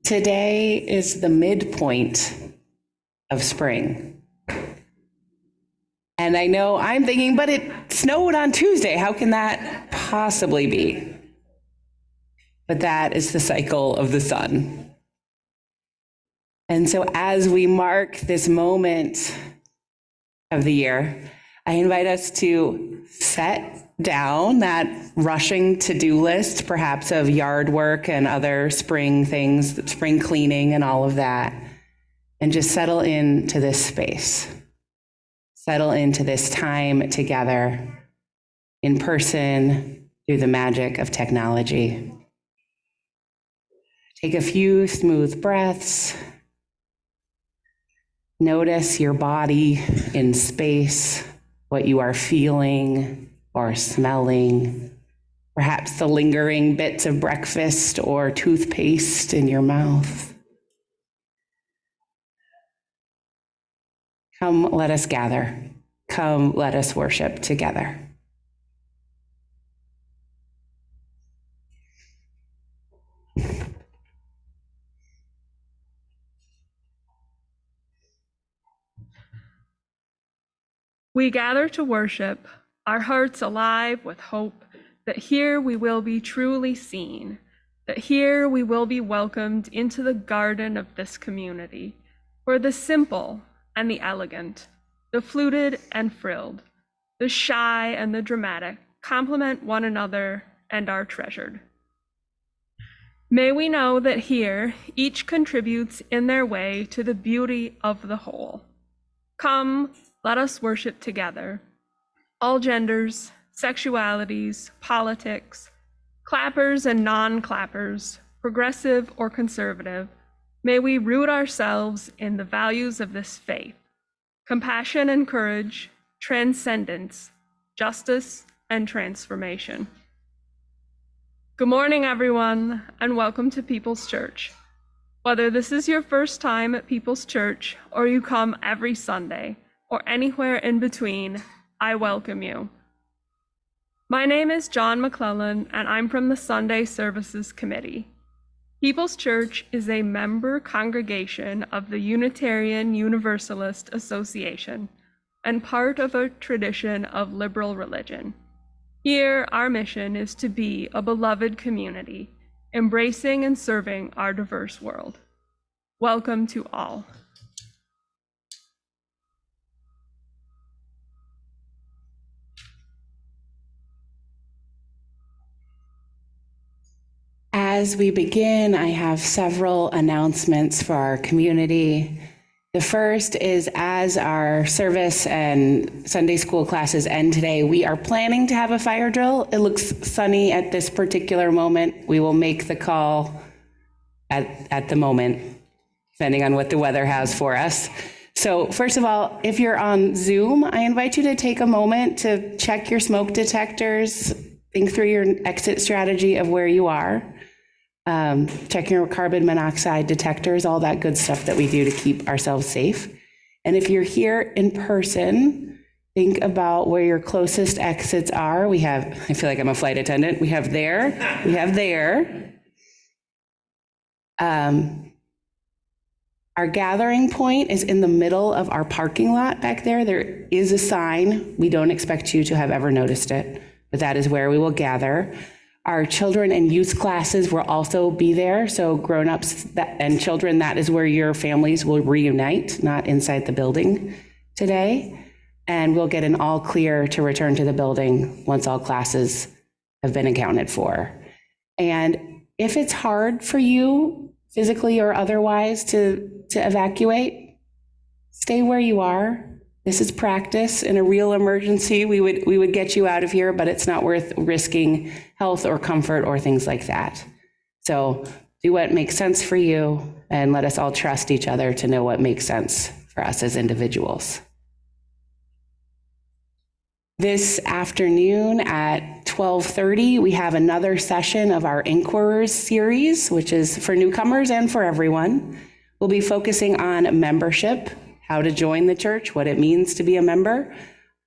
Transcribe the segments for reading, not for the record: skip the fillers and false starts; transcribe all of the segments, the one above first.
Today is the midpoint of spring. And I know I'm thinking, but it snowed on Tuesday. How can that possibly be? But that is the cycle of the sun. And so as we mark this moment of the year, I invite us to set down that rushing to-do list, perhaps of yard work and other spring things, spring cleaning and all of that, and just settle into this space. Settle into this time together in person through the magic of technology. Take a few smooth breaths. Notice your body in space, what you are feeling or smelling, perhaps the lingering bits of breakfast or toothpaste in your mouth. Come, let us gather. Come, let us worship together. We gather to worship, our hearts alive with hope that here we will be truly seen, that here we will be welcomed into the garden of this community, where the simple and the elegant, the fluted and frilled, the shy and the dramatic complement one another and are treasured. May we know that here each contributes in their way to the beauty of the whole. Come, let us worship together. All genders, sexualities, politics, clappers and non-clappers, progressive or conservative, may we root ourselves in the values of this faith: compassion and courage, transcendence, justice, and transformation. Good morning, everyone, and welcome to People's Church. Whether this is your first time at People's Church or you come every Sunday or anywhere in between, I welcome you. My name is John McClellan, and I'm from the Sunday Services Committee. People's Church is a member congregation of the Unitarian Universalist Association and part of a tradition of liberal religion. Here, our mission is to be a beloved community, embracing and serving our diverse world. Welcome to all. As we begin, I have several announcements for our community. The first is, as our service and Sunday school classes end today, we are planning to have a fire drill. It looks sunny at this particular moment. We will make the call at the moment, depending on what the weather has for us. So first of all, if you're on Zoom, I invite you to take a moment to check your smoke detectors, think through your exit strategy of where you are. Check your carbon monoxide detectors, all that good stuff that we do to keep ourselves safe. And if you're here in person, think about where your closest exits are. We have, I feel like I'm a flight attendant. We have there, we have there. Our gathering point is in the middle of our parking lot back there. There is a sign. We don't expect you to have ever noticed it, but that is where we will gather. Our children and youth classes will also be there. So grown-ups and children, that is where your families will reunite, not inside the building today. And we'll get an all clear to return to the building once all classes have been accounted for. And if it's hard for you, physically or otherwise, to evacuate, stay where you are. This is practice. In a real emergency, we would get you out of here, but it's not worth risking health or comfort or things like that. So do what makes sense for you, and let us all trust each other to know what makes sense for us as individuals. This afternoon at 12:30, we have another session of our Inquirers series, which is for newcomers and for everyone. We'll be focusing on membership, how to join the church, what it means to be a member.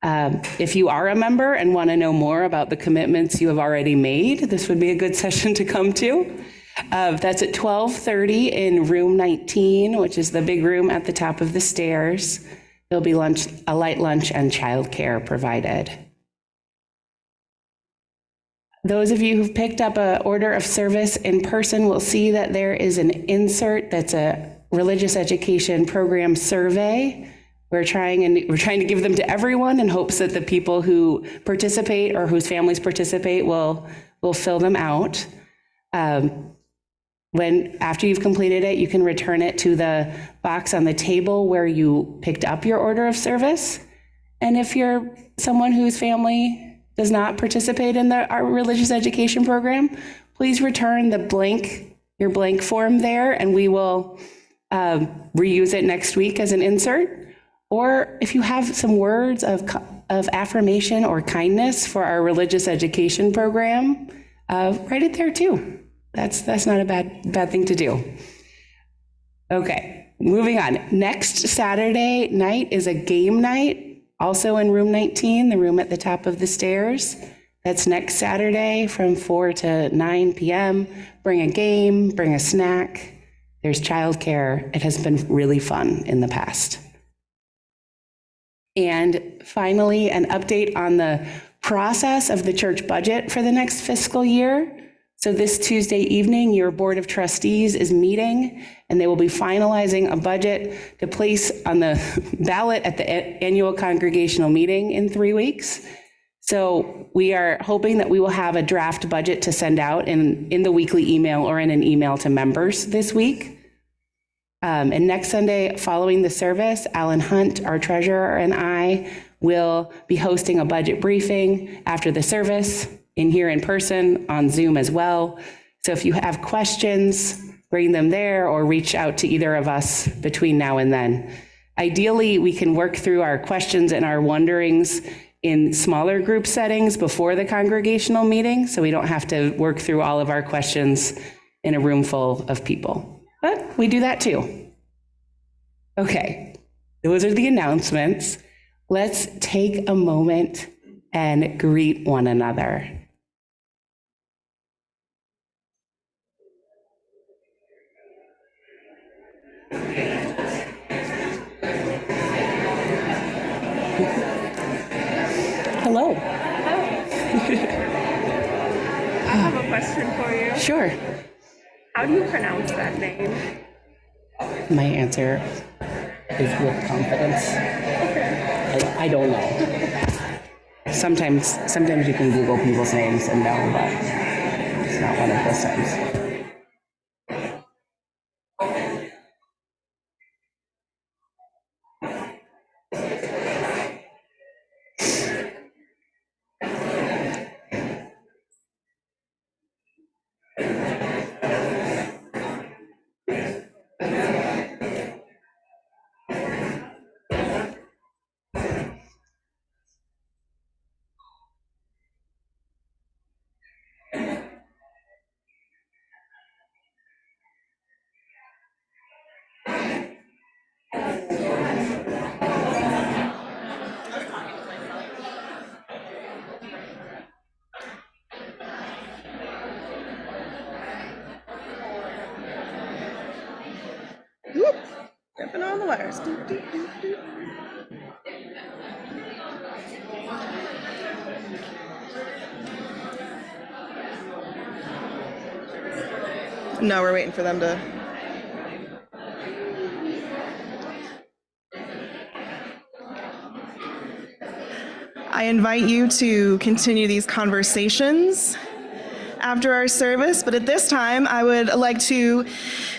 If you are a member and want to know more about the commitments you have already made, this would be a good session to come to. That's at 12:30 in room 19, which is the big room at the top of the stairs. There'll be lunch, a light lunch, and childcare provided. Those of you who've picked up an order of service in person will see that there is an insert that's a religious education program survey. We're trying to give them to everyone in hopes that the people who participate or whose families participate will fill them out. After you've completed it, you can return it to the box on the table where you picked up your order of service. And if you're someone whose family does not participate in our religious education program, please return your blank form there, and we will reuse it next week as an insert. Or if you have some words of affirmation or kindness for our religious education program, write it there too. That's not a bad thing to do. Okay, moving on. Next Saturday night is a game night, also in room 19, the room at the top of the stairs. That's next Saturday from 4 to 9 p.m. Bring a game, bring a snack. There's childcare. It has been really fun in the past. And finally, an update on the process of the church budget for the next fiscal year. So this Tuesday evening, your Board of Trustees is meeting, and they will be finalizing a budget to place on the ballot at the annual congregational meeting in 3 weeks. So we are hoping that we will have a draft budget to send out in the weekly email or in an email to members this week. And next Sunday, following the service, Alan Hunt, our treasurer, and I will be hosting a budget briefing after the service here in person, on Zoom as well. So if you have questions, bring them there or reach out to either of us between now and then. Ideally, we can work through our questions and our wonderings in smaller group settings before the congregational meeting, so we don't have to work through all of our questions in a room full of people. But we do that too. Okay, those are the announcements. Let's take a moment and greet one another. Hello. I have a question for you. Sure. How do you pronounce that name? My answer is with confidence. Okay. I don't know. Sometimes you can Google people's names and know, but it's not one of those times. Stepping on the wires. Doot, doot, doot, doot. No, we're waiting for them to. I invite you to continue these conversations after our service, but at this time, I would like to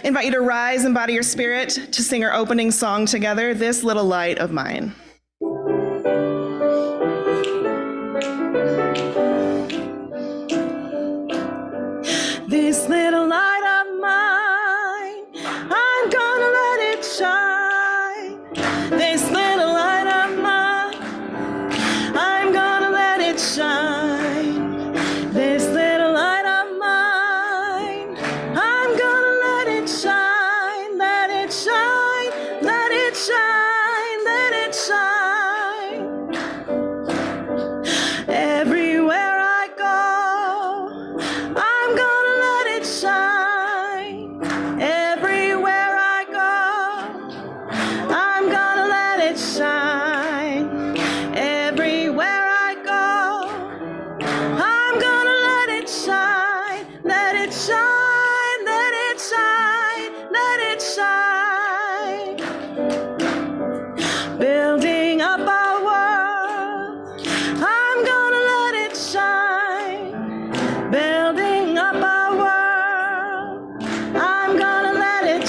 invite you to rise and body your spirit to sing our opening song together, This Little Light of Mine. This little light of mine, I'm gonna let it shine. This little light of mine, I'm gonna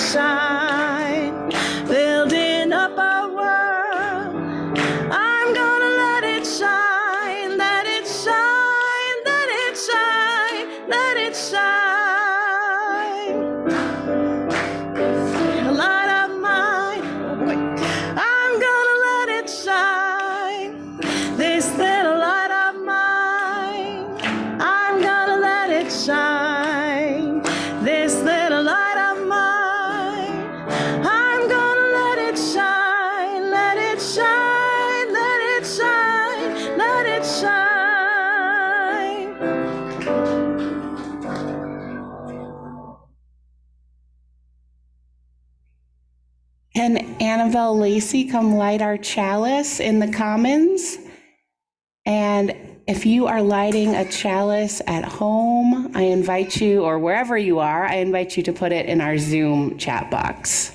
shine. Building up our world, I'm gonna let it shine, let it shine, let it shine, let it shine. A light of mine, oh boy. I'm gonna let it shine. This little light of mine, I'm gonna let it shine. This little light of mine, I'm gonna let it shine, let it shine, let it shine, let it shine. Can Annabelle Lacey come light our chalice in the Commons? And if you are lighting a chalice at home, I invite you, or wherever you are, I invite you to put it in our Zoom chat box.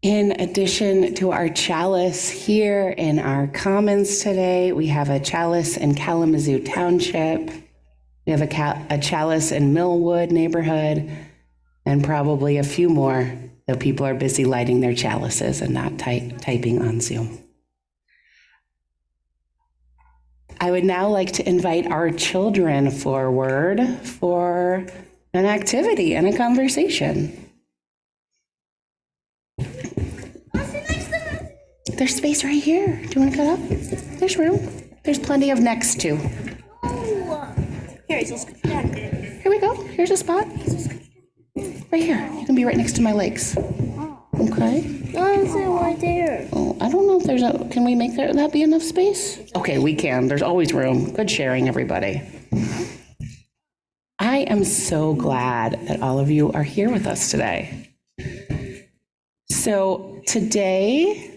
In addition to our chalice here in our Commons today, we have a chalice in Kalamazoo Township. We have a chalice in Millwood neighborhood, and probably a few more, though people are busy lighting their chalices and not typing on Zoom. I would now like to invite our children forward for an activity and a conversation. There's space right here. Do you want to cut up? There's room. There's plenty of next to. Here we go. Here's a spot. Right here. You can be right next to my legs. Okay. Why is it right there? Oh, I don't know if there's a, can we make that be enough space? Okay, we can. There's always room. Good sharing, everybody. I am so glad that all of you are here with us today. So today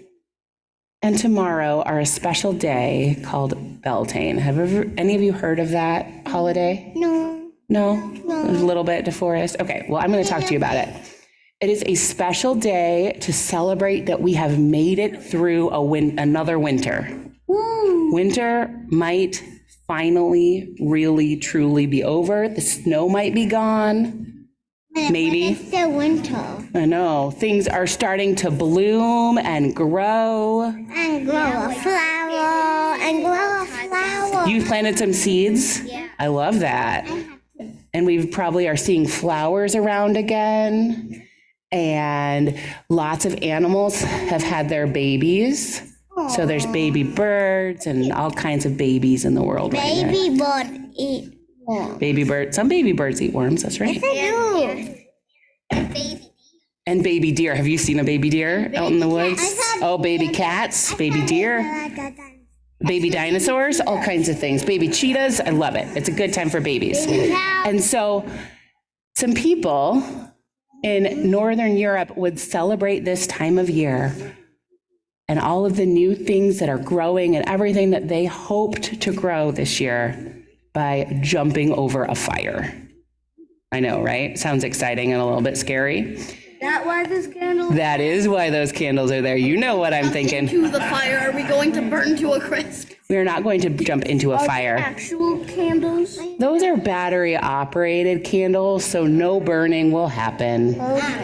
and tomorrow are a special day called Beltane. Have any of you heard of that holiday? No. No? A little bit, DeForest? Okay, well, I'm going to talk to you about it. It is a special day to celebrate that we have made it through another winter. Woo. Winter might finally, really, truly be over. The snow might be gone. Maybe. It's the winter. I know. Things are starting to bloom and grow. And grow a flower. And grow a flower. You planted some seeds? Yeah. I love that. And we probably are seeing flowers around again. And lots of animals have had their babies. So there's baby birds and all kinds of babies in the world right now. Baby bird eat worms. Baby bird. Some baby birds eat worms, that's right. And baby deer. Have you seen a baby deer out in the woods? Oh, baby cats, baby deer, baby dinosaurs, all kinds of things. Baby cheetahs. I love it. It's a good time for babies. And so some people in Northern Europe would celebrate this time of year and all of the new things that are growing and everything that they hoped to grow this year by jumping over a fire. I know, right? Sounds exciting and a little bit scary. That why this candle? That is why those candles are there. You know what I'm thinking. Into the fire, are we going to burn to a crisp? We are not going to jump into a fire. Actual candles? Those are battery operated candles, so no burning will happen.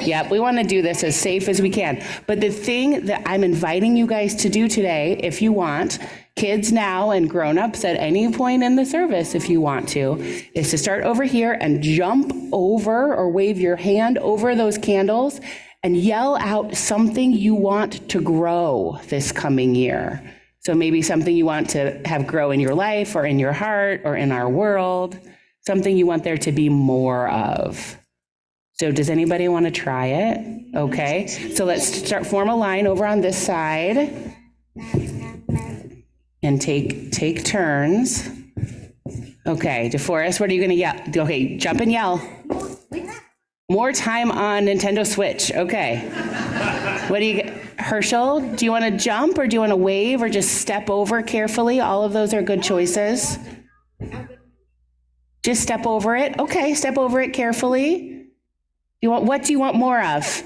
Yep, we want to do this as safe as we can. But the thing that I'm inviting you guys to do today, if you want, kids now and grown-ups at any point in the service, if you want to, is to start over here and jump over or wave your hand over those candles and yell out something you want to grow this coming year. So maybe something you want to have grow in your life or in your heart or in our world, something you want there to be more of. So does anybody want to try it? Okay, so let's form a line over on this side and take turns. Okay, DeForest, what are you going to yell? Okay, jump and yell. We More time on Nintendo Switch. Okay. What do you, Herschel, do you want to jump or do you want to wave or just step over carefully? All of those are good choices. Just step over it. Okay, step over it carefully. What do you want more of?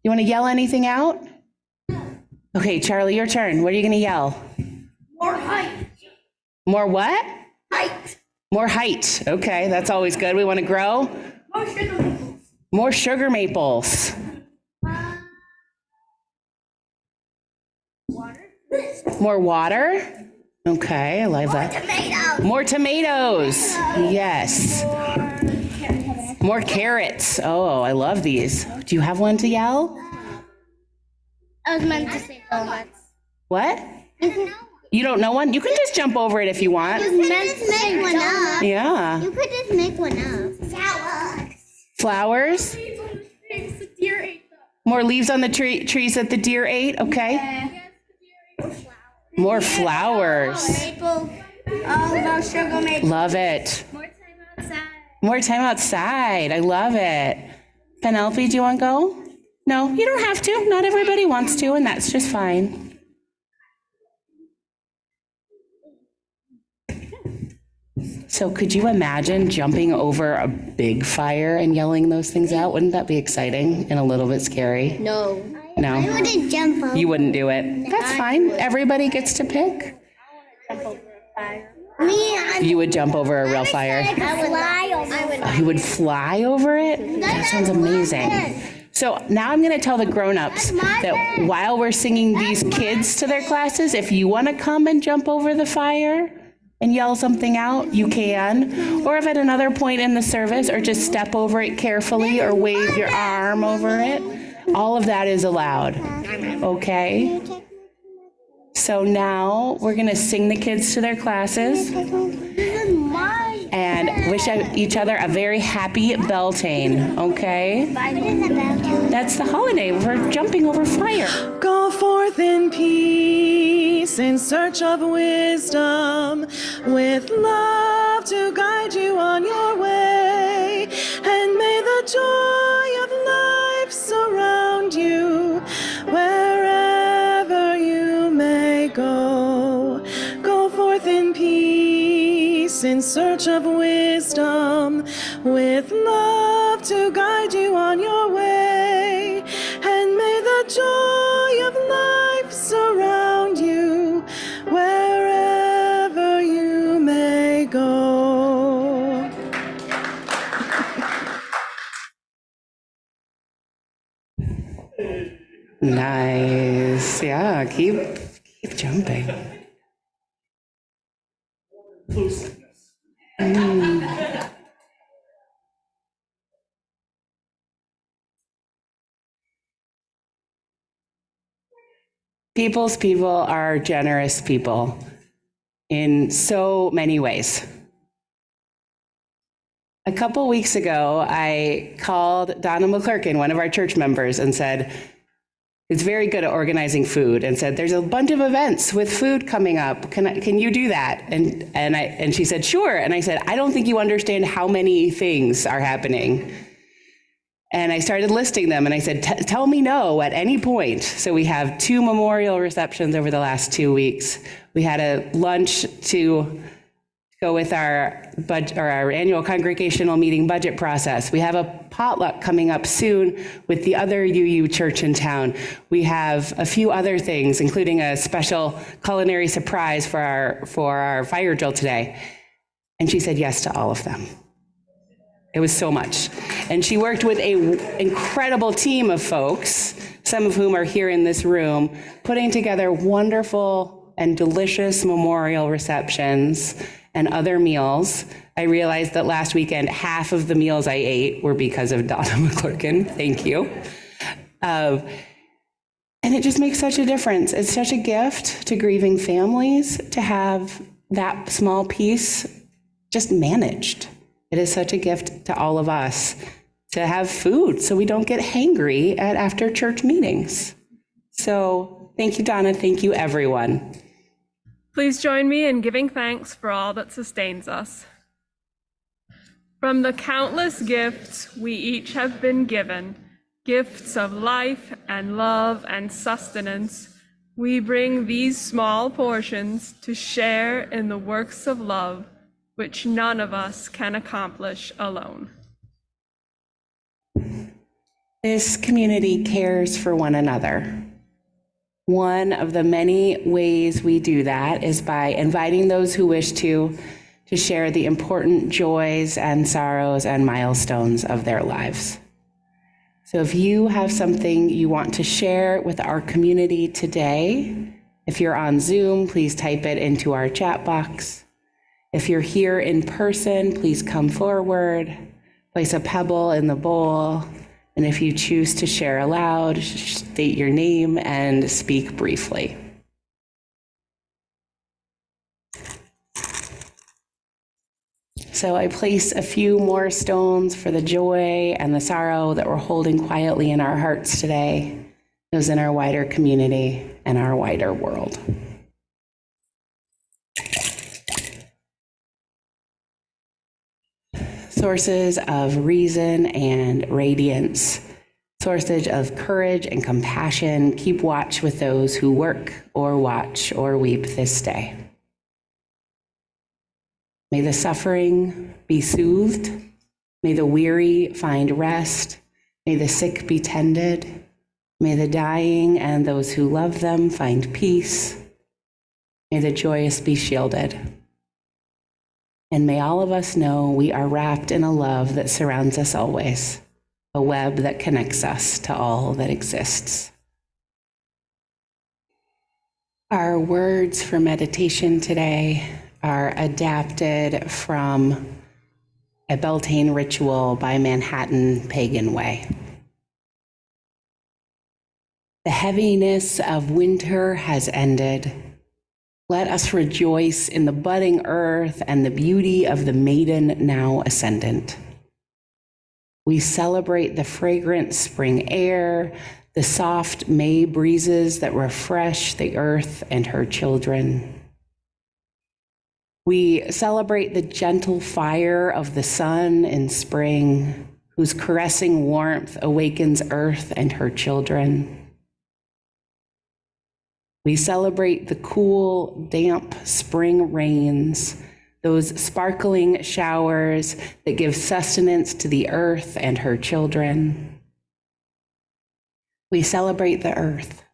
You want to yell anything out? Okay, Charlie, your turn. What are you going to yell? More height. More what? Height. More height. Okay, that's always good. We want to grow. More sugar maples. More sugar maples. Water. More water. Okay, I love that. Tomatoes. More tomatoes. Yes. More carrots. Oh, I love these. Do you have one to yell? I was meant to say donuts. What? You don't know one? You can just jump over it if you want. You could just make one up. Yeah. You could just make one up. Flowers. More leaves on the trees that the deer ate. Okay. More flowers. Maple. All about sugar maple. Love it. More time outside. More time outside. I love it. Penelope, do you want to go? No, you don't have to. Not everybody wants to, and that's just fine. So could you imagine jumping over a big fire and yelling those things out? Wouldn't that be exciting and a little bit scary? No. No? I wouldn't jump over. You wouldn't do it. That's fine. Everybody gets to pick. You would jump over a real fire. I would fly over. You would fly over it? That sounds amazing. So now I'm going to tell the grown-ups that while we're singing these kids to their classes, if you want to come and jump over the fire and yell something out, you can. Or if at another point in the service, or just step over it carefully or wave your arm over it. All of that is allowed. Okay? So now we're going to sing the kids to their classes and wish each other a very happy Beltane, okay? That's the holiday for jumping over fire. Go forth in peace in search of wisdom, with love to guide you on your way. And may the joy of life surround you wherever you may go. Go forth in peace in search of wisdom, with love to guide you on your way. And may the joy of life surround you wherever you may go. Nice. Yeah, keep jumping. People's people are generous people in so many ways. A couple weeks ago, I called Donna McClurkin, one of our church members, and said, is very good at organizing food, and said, there's a bunch of events with food coming up. Can you do that? And she said, sure. And I said, I don't think you understand how many things are happening. And I started listing them, and I said, tell me no at any point. So we have 2 memorial receptions over the last 2 weeks. We had a lunch to go with our annual congregational meeting budget process. We have a potluck coming up soon with the other UU church in town. We have a few other things, including a special culinary surprise for our fire drill today. And she said yes to all of them. It was so much. And she worked with an incredible team of folks, some of whom are here in this room, putting together wonderful and delicious memorial receptions and other meals. I realized that last weekend, half of the meals I ate were because of Donna McClurkin. Thank you. And it just makes such a difference. It's such a gift to grieving families to have that small piece just managed. It is such a gift to all of us to have food so we don't get hangry at after church meetings. So thank you, Donna. Thank you, everyone. Please join me in giving thanks for all that sustains us. From the countless gifts we each have been given, gifts of life and love and sustenance, we bring these small portions to share in the works of love which none of us can accomplish alone. This community cares for one another. One of the many ways we do that is by inviting those who wish to share the important joys and sorrows and milestones of their lives. So if you have something you want to share with our community today, if you're on Zoom, please type it into our chat box. If you're here in person, please come forward, place a pebble in the bowl, and if you choose to share aloud, state your name and speak briefly. So I place a few more stones for the joy and the sorrow that we're holding quietly in our hearts today, those in our wider community and our wider world. Sources of reason and radiance, sources of courage and compassion, keep watch with those who work or watch or weep this day. May the suffering be soothed. May the weary find rest. May the sick be tended. May the dying and those who love them find peace. May the joyous be shielded. And may all of us know we are wrapped in a love that surrounds us always, a web that connects us to all that exists. Our words for meditation today are adapted from a Beltane ritual by Manhattan Pagan Way. The heaviness of winter has ended. Let us rejoice in the budding earth and the beauty of the maiden now ascendant. We celebrate the fragrant spring air, the soft May breezes that refresh the earth and her children. We celebrate the gentle fire of the sun in spring, whose caressing warmth awakens earth and her children. We celebrate the cool, damp spring rains, those sparkling showers that give sustenance to the earth and her children. We celebrate the earth.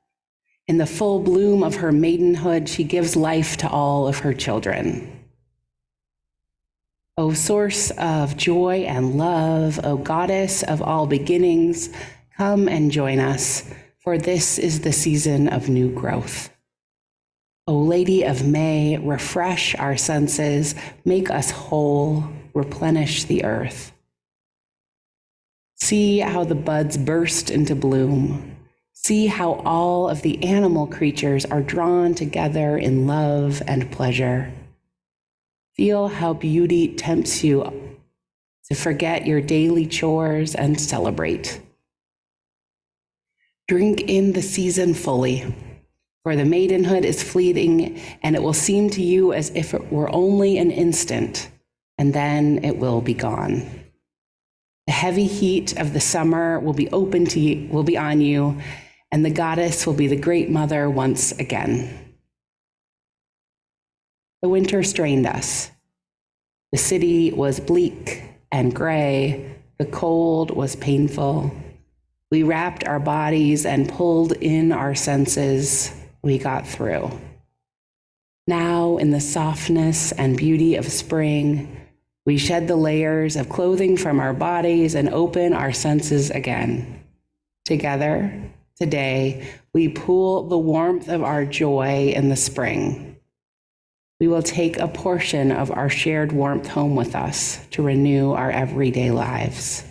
In the full bloom of her maidenhood, she gives life to all of her children. O source of joy and love, O goddess of all beginnings, come and join us, for this is the season of new growth. O Lady of May, refresh our senses, make us whole, replenish the earth. See how the buds burst into bloom. See how all of the animal creatures are drawn together in love and pleasure. Feel how beauty tempts you to forget your daily chores and celebrate. Drink in the season fully, for the maidenhood is fleeting, and it will seem to you as if it were only an instant, and then it will be gone. The heavy heat of the summer will be on you, and the goddess will be the great mother once again. The winter strained us. The city was bleak and gray. The cold was painful. We wrapped our bodies and pulled in our senses. We got through. Now, in the softness and beauty of spring, we shed the layers of clothing from our bodies and open our senses again. Together, today, we pool the warmth of our joy in the spring. We will take a portion of our shared warmth home with us to renew our everyday lives.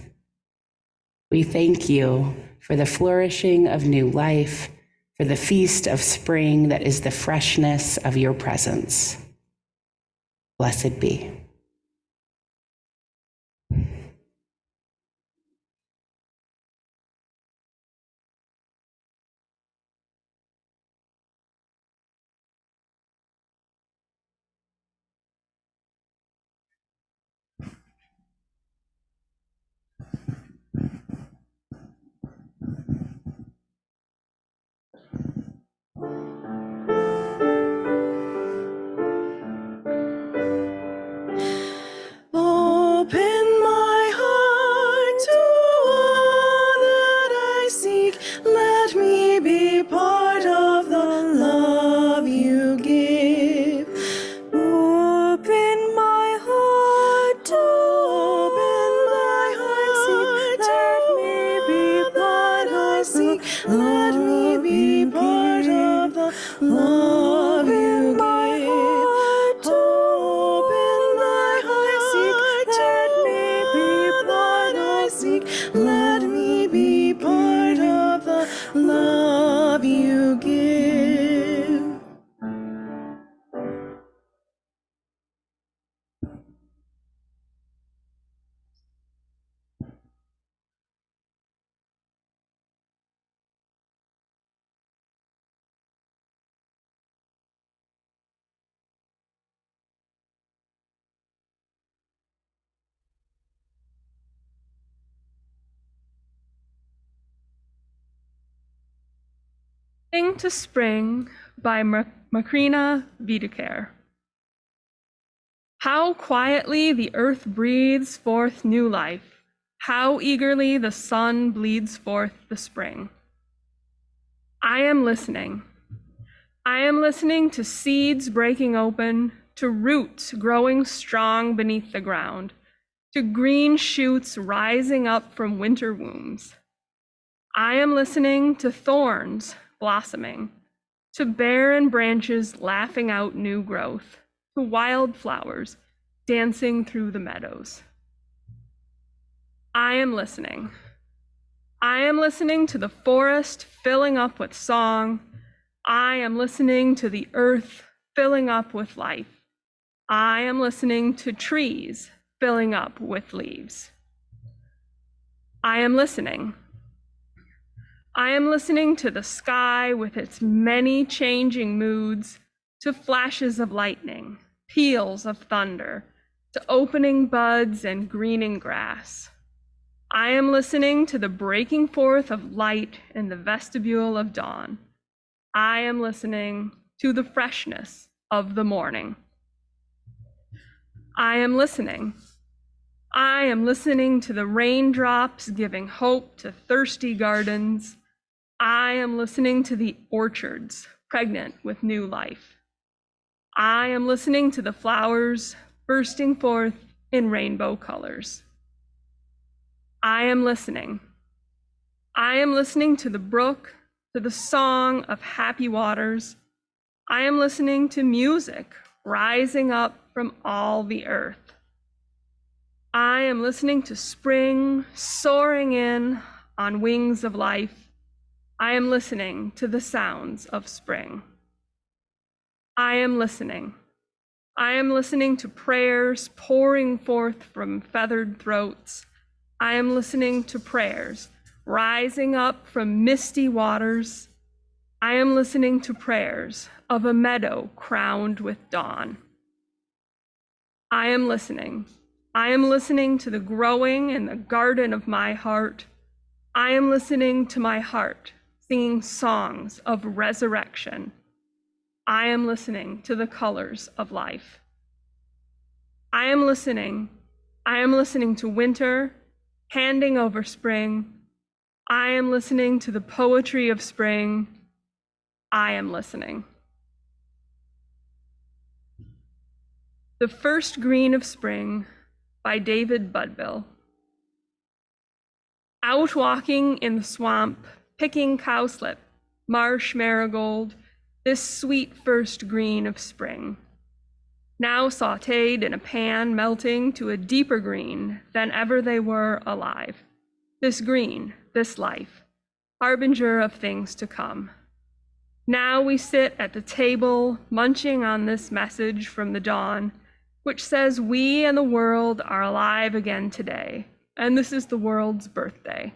We thank you for the flourishing of new life, for the feast of spring that is the freshness of your presence. Blessed be. Sing to Spring by Macrina Wiedeker. How quietly the earth breathes forth new life. How eagerly the sun bleeds forth the spring. I am listening. I am listening to seeds breaking open, to roots growing strong beneath the ground, to green shoots rising up from winter wombs. I am listening to thorns blossoming, to barren branches laughing out new growth, to wildflowers dancing through the meadows. I am listening. I am listening to the forest filling up with song. I am listening to the earth filling up with life. I am listening to trees filling up with leaves. I am listening. I am listening to the sky with its many changing moods, to flashes of lightning, peals of thunder, to opening buds and greening grass. I am listening to the breaking forth of light in the vestibule of dawn. I am listening to the freshness of the morning. I am listening. I am listening to the raindrops giving hope to thirsty gardens. I am listening to the orchards pregnant with new life. I am listening to the flowers bursting forth in rainbow colors. I am listening. I am listening to the brook, to the song of happy waters. I am listening to music rising up from all the earth. I am listening to spring soaring in on wings of life. I am listening to the sounds of spring. I am listening. I am listening to prayers pouring forth from feathered throats. I am listening to prayers rising up from misty waters. I am listening to prayers of a meadow crowned with dawn. I am listening. I am listening to the growing in the garden of my heart. I am listening to my heart singing songs of resurrection. I am listening to the colors of life. I am listening. I am listening to winter handing over spring. I am listening to the poetry of spring. I am listening. The First Green of Spring by David Budbill. Out walking in the swamp, picking cowslip, marsh marigold, this sweet first green of spring. Now sautéed in a pan, melting to a deeper green than ever they were alive. This green, this life, harbinger of things to come. Now we sit at the table, munching on this message from the dawn, which says we and the world are alive again today, and this is the world's birthday.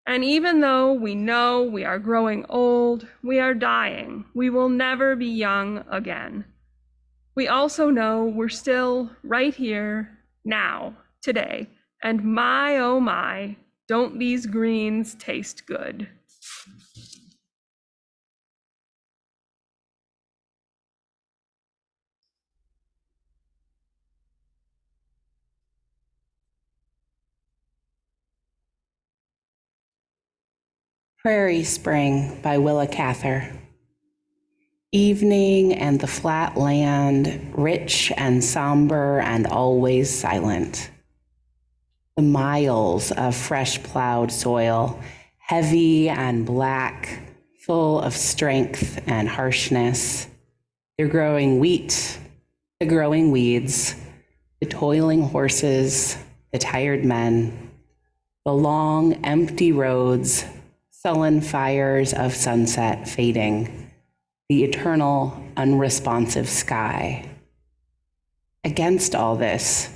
And even though we know we are growing old, we are dying, we will never be young again. We also know we're still right here, now, today, and my, oh my, don't these greens taste good. Prairie Spring by Willa Cather. Evening and the flat land, rich and somber and always silent. The miles of fresh plowed soil, heavy and black, full of strength and harshness. They're growing wheat, the growing weeds, the toiling horses, the tired men, the long empty roads, sullen fires of sunset fading, the eternal unresponsive sky. Against all this,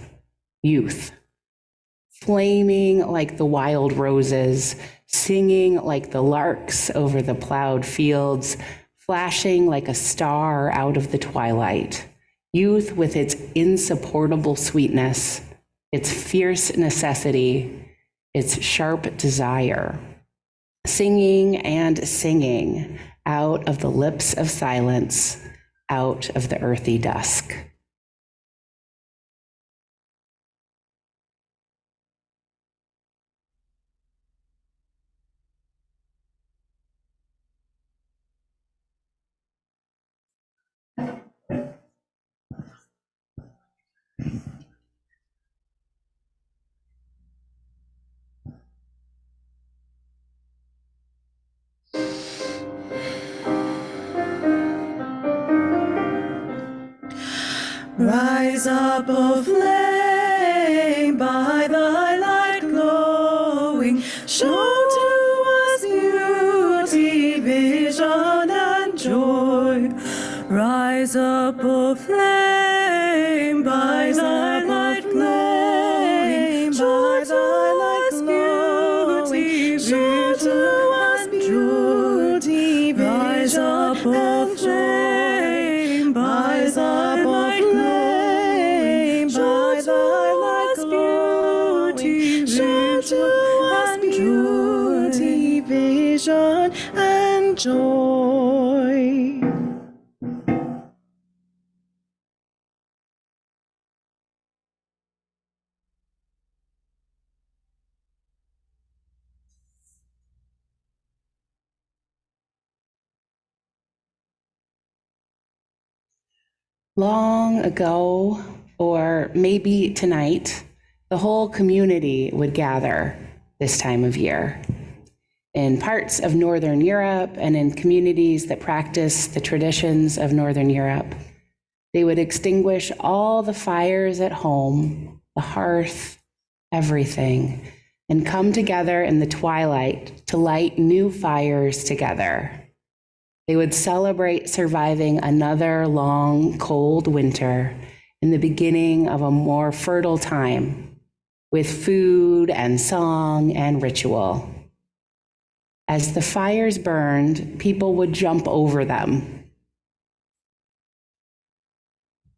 youth, flaming like the wild roses, singing like the larks over the plowed fields, flashing like a star out of the twilight. Youth with its insupportable sweetness, its fierce necessity, its sharp desire. singing and singing out of the lips of silence, out of the earthy dusk. Rise up, O flame, by thy light glowing, show to us beauty, vision, and joy. Rise up, O flame, by thy light glowing, show to us beauty, vision, and joy. Rise up, O flame, by thy light glowing, show to us beauty, vision, and joy. Long ago, or maybe tonight, the whole community would gather this time of year. In parts of Northern Europe and in communities that practice the traditions of Northern Europe, they would extinguish all the fires at home, the hearth, everything, and come together in the twilight to light new fires together. They would celebrate surviving another long, cold winter in the beginning of a more fertile time with food and song and ritual. As the fires burned, people would jump over them.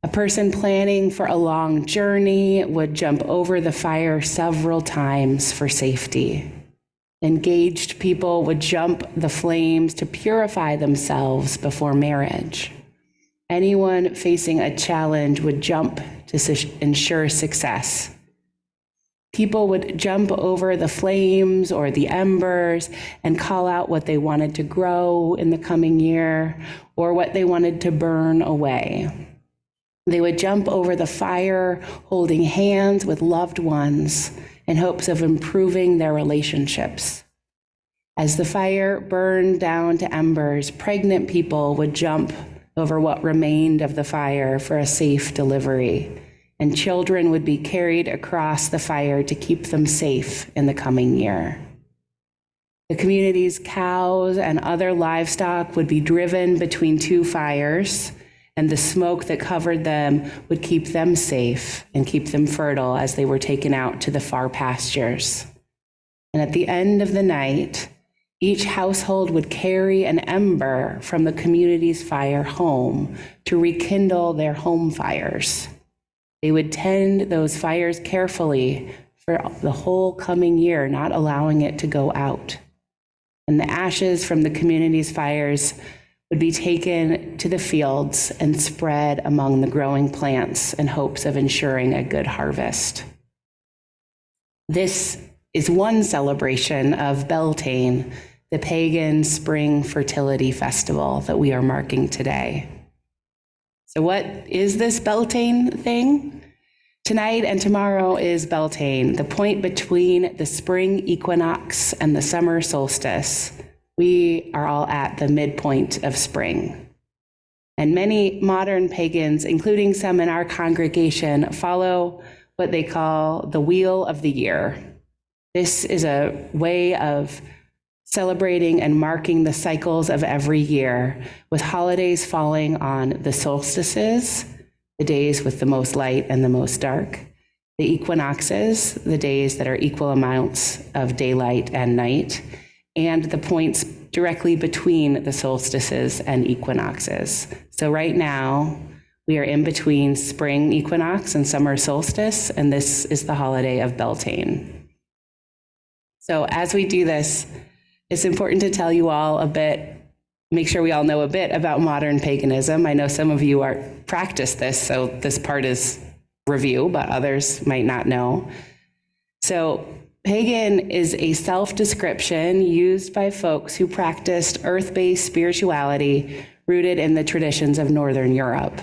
A person planning for a long journey would jump over the fire several times for safety. Engaged people would jump the flames to purify themselves before marriage. Anyone facing a challenge would jump to ensure success. People would jump over the flames or the embers and call out what they wanted to grow in the coming year or what they wanted to burn away. They would jump over the fire holding hands with loved ones in hopes of improving their relationships. As the fire burned down to embers, pregnant people would jump over what remained of the fire for a safe delivery, and children would be carried across the fire to keep them safe in the coming year. The community's cows and other livestock would be driven between two fires, and the smoke that covered them would keep them safe and keep them fertile as they were taken out to the far pastures. And at the end of the night, each household would carry an ember from the community's fire home to rekindle their home fires. They would tend those fires carefully for the whole coming year, not allowing it to go out. And the ashes from the community's fires would be taken to the fields and spread among the growing plants in hopes of ensuring a good harvest. This is one celebration of Beltane, the pagan spring fertility festival that we are marking today. So what is this Beltane thing? Tonight and tomorrow is Beltane, the point between the spring equinox and the summer solstice. We are all at the midpoint of spring. And many modern pagans, including some in our congregation, follow what they call the wheel of the year. This is a way of celebrating and marking the cycles of every year, with holidays falling on the solstices, the days with the most light and the most dark, the equinoxes, the days that are equal amounts of daylight and night, and the points directly between the solstices and equinoxes. So right now, we are in between spring equinox and summer solstice, and this is the holiday of Beltane. So as we do this, it's important to tell you all a bit, make sure we all know a bit about modern paganism. I know some of you practice this, so this part is review, but others might not know. So pagan is a self-description used by folks who practiced earth-based spirituality rooted in the traditions of Northern Europe.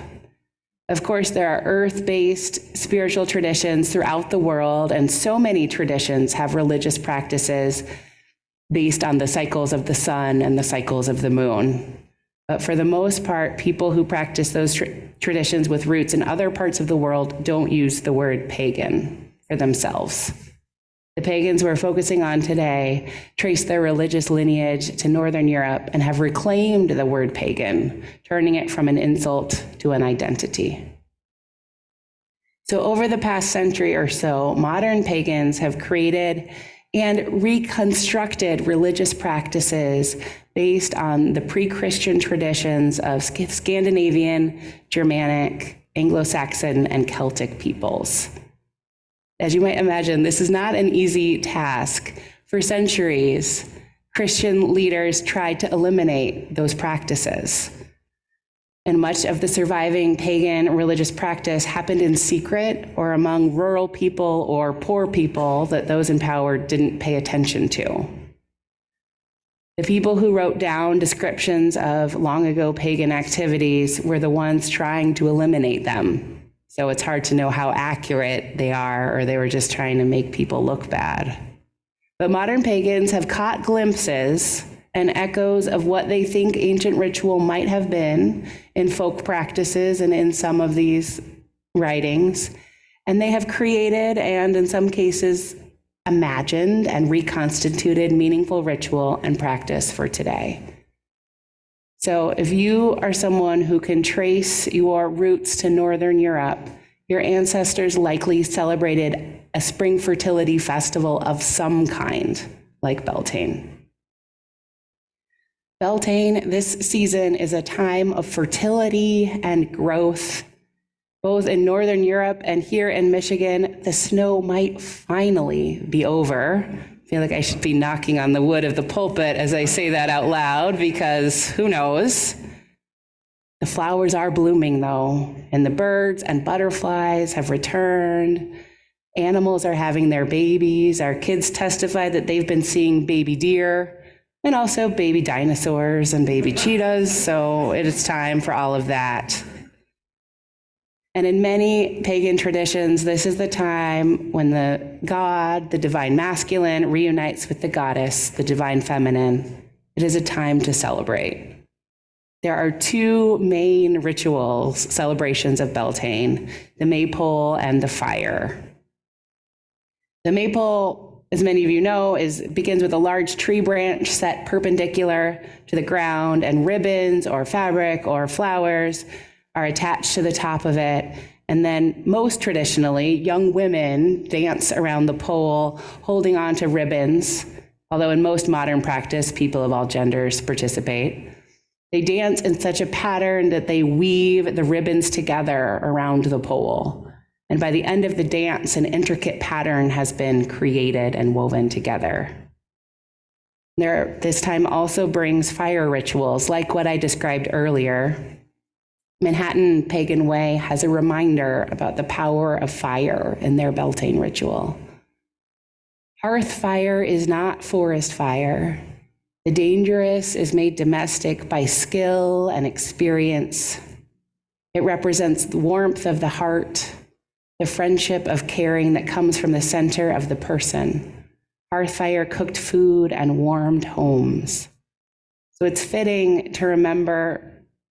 Of course, there are earth-based spiritual traditions throughout the world, and so many traditions have religious practices based on the cycles of the sun and the cycles of the moon. But for the most part, people who practice those traditions with roots in other parts of the world don't use the word pagan for themselves. The pagans we're focusing on today trace their religious lineage to Northern Europe and have reclaimed the word pagan, turning it from an insult to an identity. So over the past century or so, modern pagans have created and reconstructed religious practices based on the pre-Christian traditions of Scandinavian, Germanic, Anglo-Saxon, and Celtic peoples. As you might imagine, this is not an easy task. For centuries, Christian leaders tried to eliminate those practices. And much of the surviving pagan religious practice happened in secret or among rural people or poor people that those in power didn't pay attention to. The people who wrote down descriptions of long ago pagan activities were the ones trying to eliminate them. So it's hard to know how accurate they are, or they were just trying to make people look bad. But modern pagans have caught glimpses and echoes of what they think ancient ritual might have been in folk practices and in some of these writings. And they have created, and in some cases, imagined and reconstituted meaningful ritual and practice for today. So if you are someone who can trace your roots to Northern Europe, your ancestors likely celebrated a spring fertility festival of some kind, like Beltane. Beltane, this season, is a time of fertility and growth. Both in Northern Europe and here in Michigan, the snow might finally be over. I feel like I should be knocking on the wood of the pulpit as I say that out loud, because who knows? The flowers are blooming though, and the birds and butterflies have returned. Animals are having their babies. Our kids testify that they've been seeing baby deer and also baby dinosaurs and baby cheetahs, so it is time for all of that. And in many pagan traditions, this is the time when the god, the divine masculine, reunites with the goddess, the divine feminine. It is a time to celebrate. There are two main rituals, celebrations of Beltane, the maypole and the fire. The maypole, as many of you know, begins with a large tree branch set perpendicular to the ground, and ribbons or fabric or flowers are attached to the top of it. And then most traditionally, young women dance around the pole holding on to ribbons, although in most modern practice, people of all genders participate. They dance in such a pattern that they weave the ribbons together around the pole. And by the end of the dance, an intricate pattern has been created and woven together. This time also brings fire rituals, like what I described earlier. Manhattan Pagan Way has a reminder about the power of fire in their Beltane ritual. Hearth fire is not forest fire. The dangerous is made domestic by skill and experience. It represents the warmth of the heart, the friendship of caring that comes from the center of the person. Hearth fire cooked food and warmed homes. So it's fitting to remember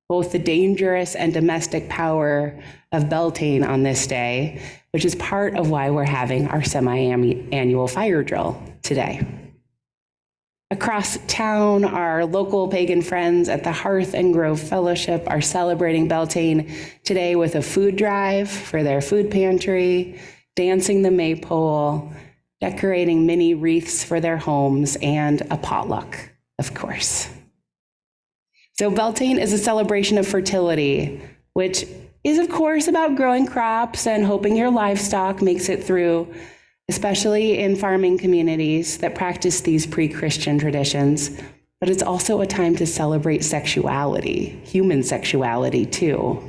both the dangerous and domestic power of Beltane on this day, which is part of why we're having our semi-annual fire drill today. Across town, our local pagan friends at the Hearth and Grove Fellowship are celebrating Beltane today with a food drive for their food pantry, dancing the maypole, decorating mini wreaths for their homes, and a potluck, of course. So Beltane is a celebration of fertility, which is, of course, about growing crops and hoping your livestock makes it through especially in farming communities that practice these pre-Christian traditions, but it's also a time to celebrate sexuality, human sexuality too.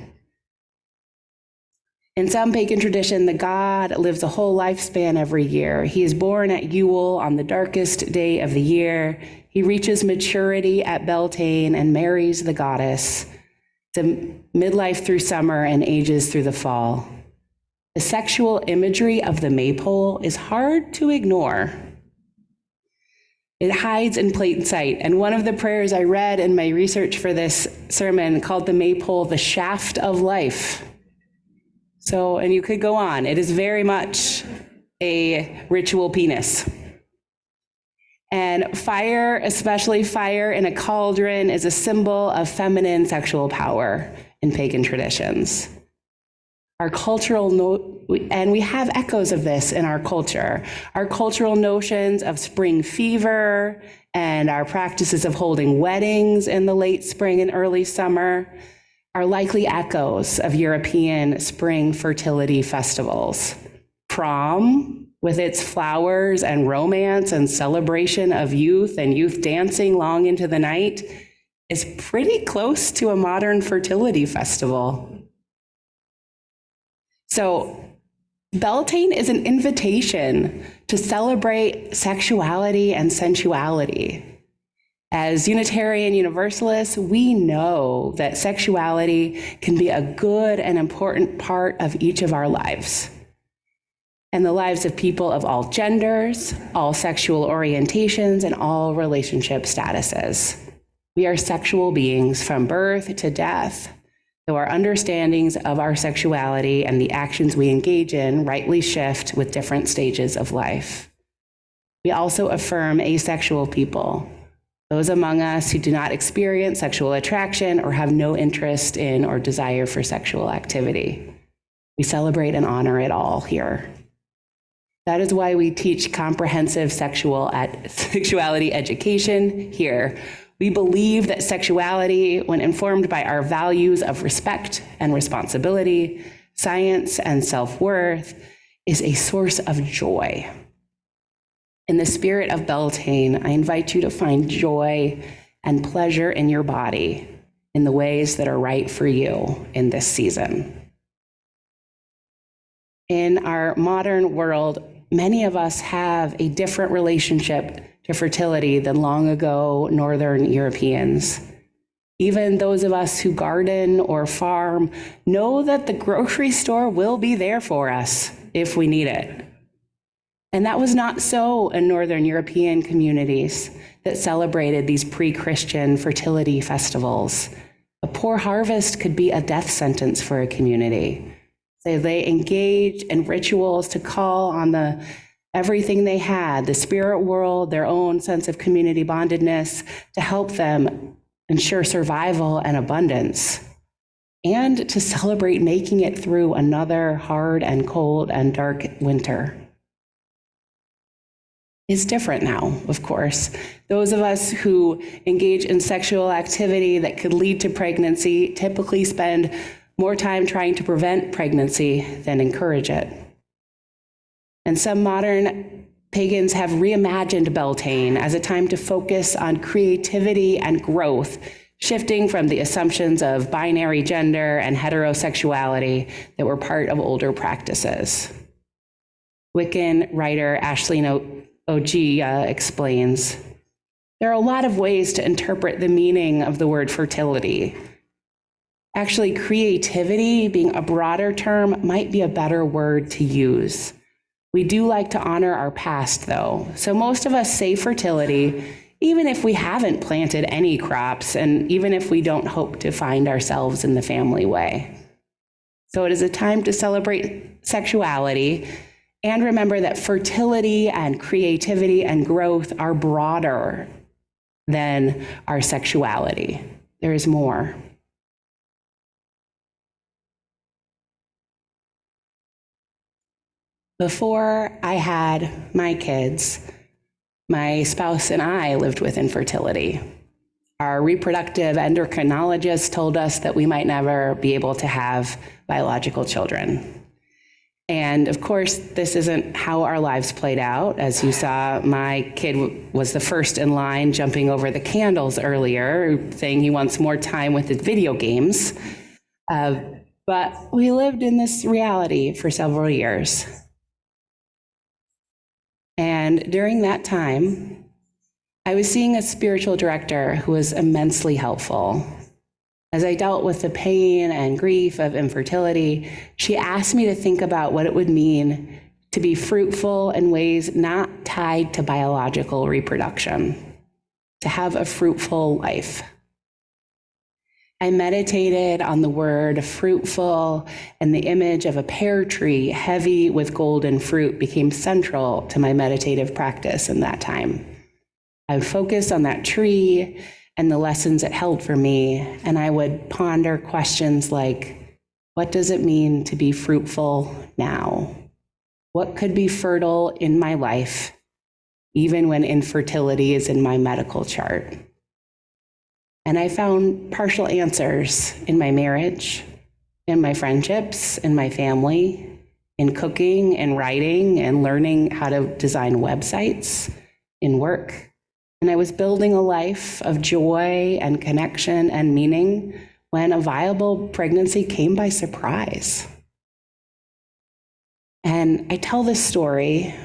In some pagan tradition, the god lives a whole lifespan every year. He is born at Yule on the darkest day of the year. He reaches maturity at Beltane and marries the goddess, the midlife through summer and ages through the fall. The sexual imagery of the maypole is hard to ignore. It hides in plain sight. And one of the prayers I read in my research for this sermon called the maypole the shaft of life. So, and you could go on. It is very much a ritual penis. And fire, especially fire in a cauldron, is a symbol of feminine sexual power in pagan traditions. Our cultural, and we have echoes of this in our culture. Our cultural notions of spring fever and our practices of holding weddings in the late spring and early summer are likely echoes of European spring fertility festivals. Prom, with its flowers and romance and celebration of youth and youth dancing long into the night, is pretty close to a modern fertility festival. So Beltane is an invitation to celebrate sexuality and sensuality. As Unitarian Universalists, we know that sexuality can be a good and important part of each of our lives, and the lives of people of all genders, all sexual orientations, and all relationship statuses. We are sexual beings from birth to death, though our understandings of our sexuality and the actions we engage in rightly shift with different stages of life. We also affirm asexual people, those among us who do not experience sexual attraction or have no interest in or desire for sexual activity. We celebrate and honor it all here. That is why we teach comprehensive sexuality education here. We believe that sexuality, when informed by our values of respect and responsibility, science and self-worth, is a source of joy. In the spirit of Beltane, I invite you to find joy and pleasure in your body in the ways that are right for you in this season. In our modern world, many of us have a different relationship to fertility than long ago Northern Europeans. Even those of us who garden or farm know that the grocery store will be there for us if we need it. And that was not so in Northern European communities that celebrated these pre-Christian fertility festivals. A poor harvest could be a death sentence for a community. So they engaged in rituals to call on everything they had, the spirit world, their own sense of community bondedness, to help them ensure survival and abundance, and to celebrate making it through another hard and cold and dark winter. It's different now, of course. Those of us who engage in sexual activity that could lead to pregnancy typically spend more time trying to prevent pregnancy than encourage it. And some modern pagans have reimagined Beltane as a time to focus on creativity and growth, shifting from the assumptions of binary gender and heterosexuality that were part of older practices. Wiccan writer Aisling Ogia explains, there are a lot of ways to interpret the meaning of the word fertility. Actually, creativity, being a broader term, might be a better word to use. We do like to honor our past, though. So most of us say fertility, even if we haven't planted any crops, and even if we don't hope to find ourselves in the family way. So it is a time to celebrate sexuality and remember that fertility and creativity and growth are broader than our sexuality. There is more. Before I had my kids, my spouse and I lived with infertility. Our reproductive endocrinologist told us that we might never be able to have biological children. And of course, this isn't how our lives played out. As you saw, my kid was the first in line, jumping over the candles earlier, saying he wants more time with his video games. But we lived in this reality for several years. And during that time, I was seeing a spiritual director who was immensely helpful. As I dealt with the pain and grief of infertility, she asked me to think about what it would mean to be fruitful in ways not tied to biological reproduction, to have a fruitful life. I meditated on the word fruitful, and the image of a pear tree heavy with golden fruit became central to my meditative practice in that time. I would focus on that tree and the lessons it held for me, and I would ponder questions like, what does it mean to be fruitful now? What could be fertile in my life, even when infertility is in my medical chart? And I found partial answers in my marriage, in my friendships, in my family, in cooking and writing and learning how to design websites, in work. And I was building a life of joy and connection and meaning when a viable pregnancy came by surprise. And I tell this story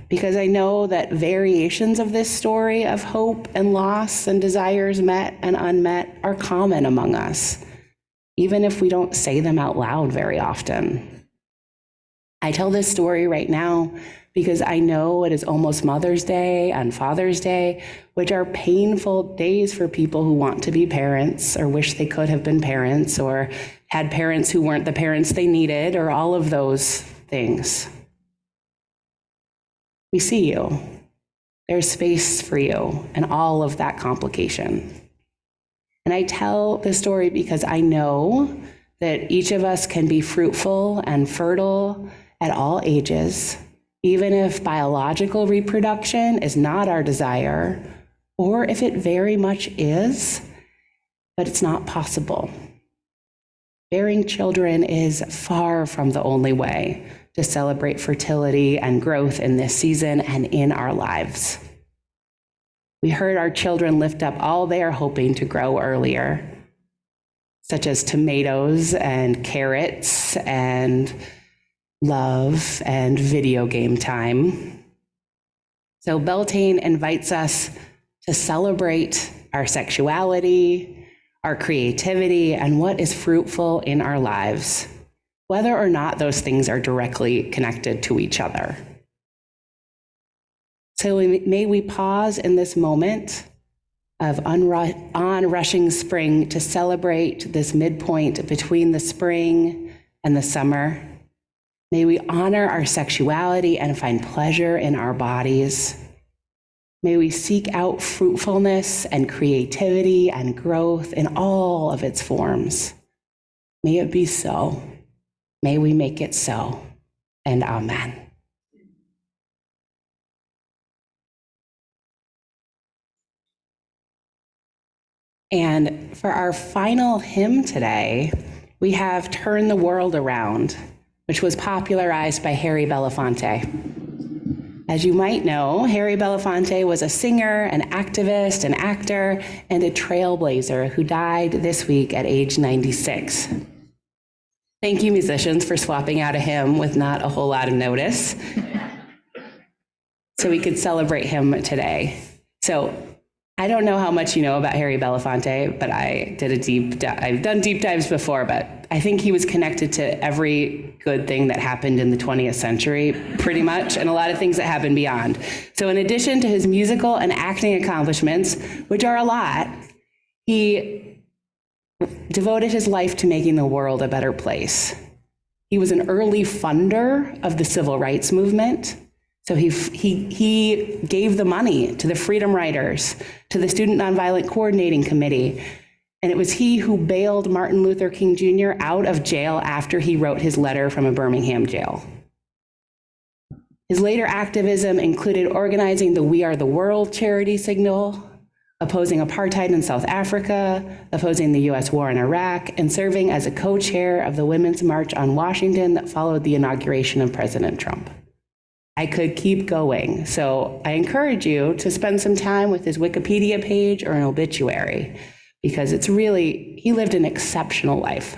because I know that variations of this story of hope and loss and desires met and unmet are common among us, even if we don't say them out loud very often. I tell this story right now because I know it is almost Mother's Day and Father's Day, which are painful days for people who want to be parents or wish they could have been parents or had parents who weren't the parents they needed, or all of those things. We see you. There's space for you and all of that complication. And I tell this story because I know that each of us can be fruitful and fertile at all ages, even if biological reproduction is not our desire, or if it very much is, but it's not possible. Bearing children is far from the only way to celebrate fertility and growth in this season and in our lives. We heard our children lift up all they are hoping to grow earlier, such as tomatoes and carrots and love and video game time. So Beltane invites us to celebrate our sexuality, our creativity, and what is fruitful in our lives, whether or not those things are directly connected to each other. So may we pause in this moment of onrushing spring to celebrate this midpoint between the spring and the summer. May we honor our sexuality and find pleasure in our bodies. May we seek out fruitfulness and creativity and growth in all of its forms. May it be so. May we make it so. And amen. And for our final hymn today, we have Turn the World Around, which was popularized by Harry Belafonte. As you might know, Harry Belafonte was a singer, an activist, an actor, and a trailblazer who died this week at age 96. Thank you, musicians, for swapping out a hymn with not a whole lot of notice, so we could celebrate him today. So I don't know how much you know about Harry Belafonte, but I did a deep dive. I've done deep dives before, but I think he was connected to every good thing that happened in the 20th century, pretty much, and a lot of things that happened beyond. So in addition to his musical and acting accomplishments, which are a lot, he devoted his life to making the world a better place. He was an early funder of the civil rights movement. So he gave the money to the Freedom Riders, to the Student Nonviolent Coordinating Committee, and it was he who bailed Martin Luther King Jr. out of jail after he wrote his letter from a Birmingham jail. His later activism included organizing the We Are the World charity signal, opposing apartheid in South Africa, opposing the US war in Iraq, and serving as a co-chair of the Women's March on Washington that followed the inauguration of President Trump. I could keep going, so I encourage you to spend some time with his Wikipedia page or an obituary, because he lived an exceptional life.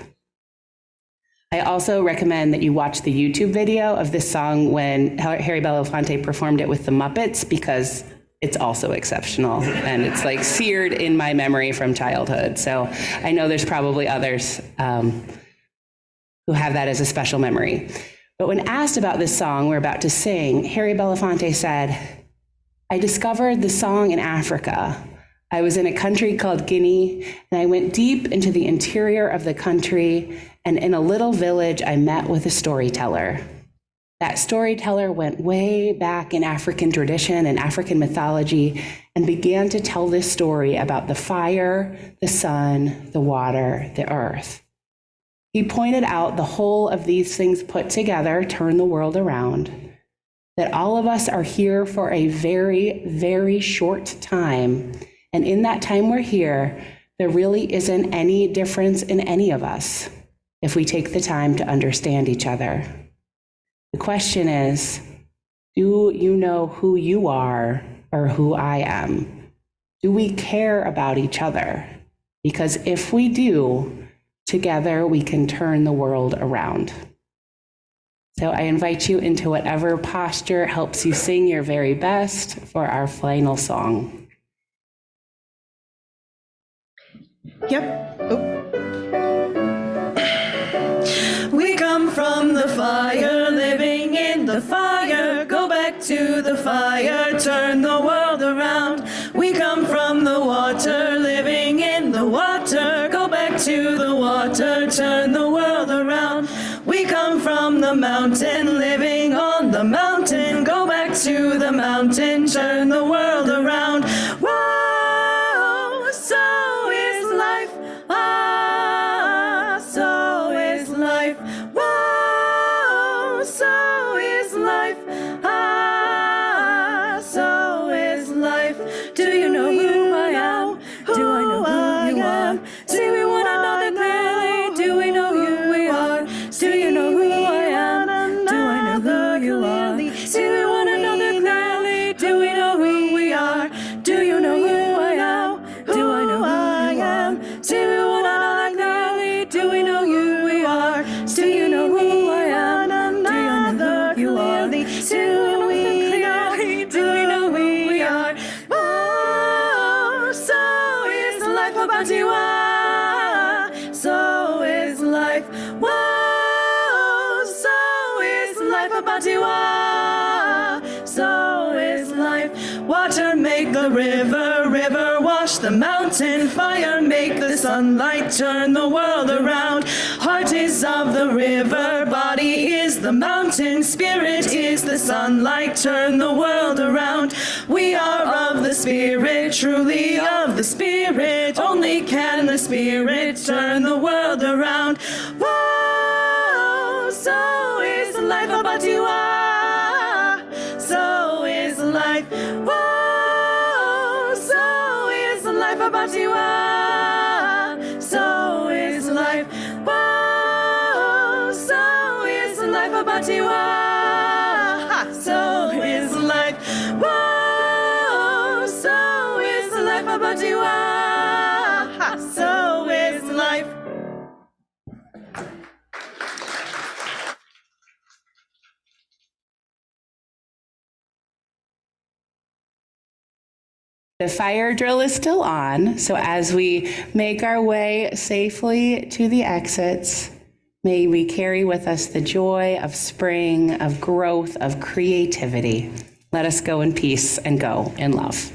I also recommend that you watch the YouTube video of this song when Harry Belafonte performed it with the Muppets, because it's also exceptional and it's like seared in my memory from childhood. So I know there's probably others who have that as a special memory. But when asked about this song we're about to sing, Harry Belafonte said, "I discovered the song in Africa. I was in a country called Guinea, and I went deep into the interior of the country, and in a little village, I met with a storyteller. That storyteller went way back in African tradition and African mythology and began to tell this story about the fire, the sun, the water, the earth. He pointed out the whole of these things put together turn the world around, that all of us are here for a very, very short time. And in that time we're here, there really isn't any difference in any of us if we take the time to understand each other. The question is, do you know who you are or who I am? Do we care about each other? Because if we do, together we can turn the world around." So I invite you into whatever posture helps you sing your very best for our final song. Yep. Oh. We come from the fire, living in the fire. Go back to the fire, turn the world around. We come from the water, living in the water. Go back to the water, turn the world around. We come from the mountain, living on the mountain. Go back to the mountain, turn the world around. Whoa, so is life. Ah, so is life. Whoa, so is life. Ah, so is life. Do you know who I am? Do I know who you are? See we one another clearly. Do we know who we are? Do you know who I am? Do I know who you are? See we one another clearly. Do we know who we are? Do you know who I am? Do I know who you are? See we one another clearly. Do we know who we are? Do you know who I am? Do you know who you are? Do we clearly? Do we know who we are? Oh, so is life about you are. So is life. Whoa, so is life about you are. So is life. Water make the river, river wash the mountain. Fire make the sunlight turn the world around. Heart is of the river, body is the mountain. Spirit is the sunlight, turn the world around. We are of the spirit, truly of the spirit. Only can the spirit turn the world around. Whoa, so is life about you are. So is life. Whoa, so is life about you are. So is life. Whoa, so is life about you are. So is life. Whoa, so is life about you are. So is life. The fire drill is still on, so as we make our way safely to the exits, may we carry with us the joy of spring, of growth, of creativity. Let us go in peace and go in love.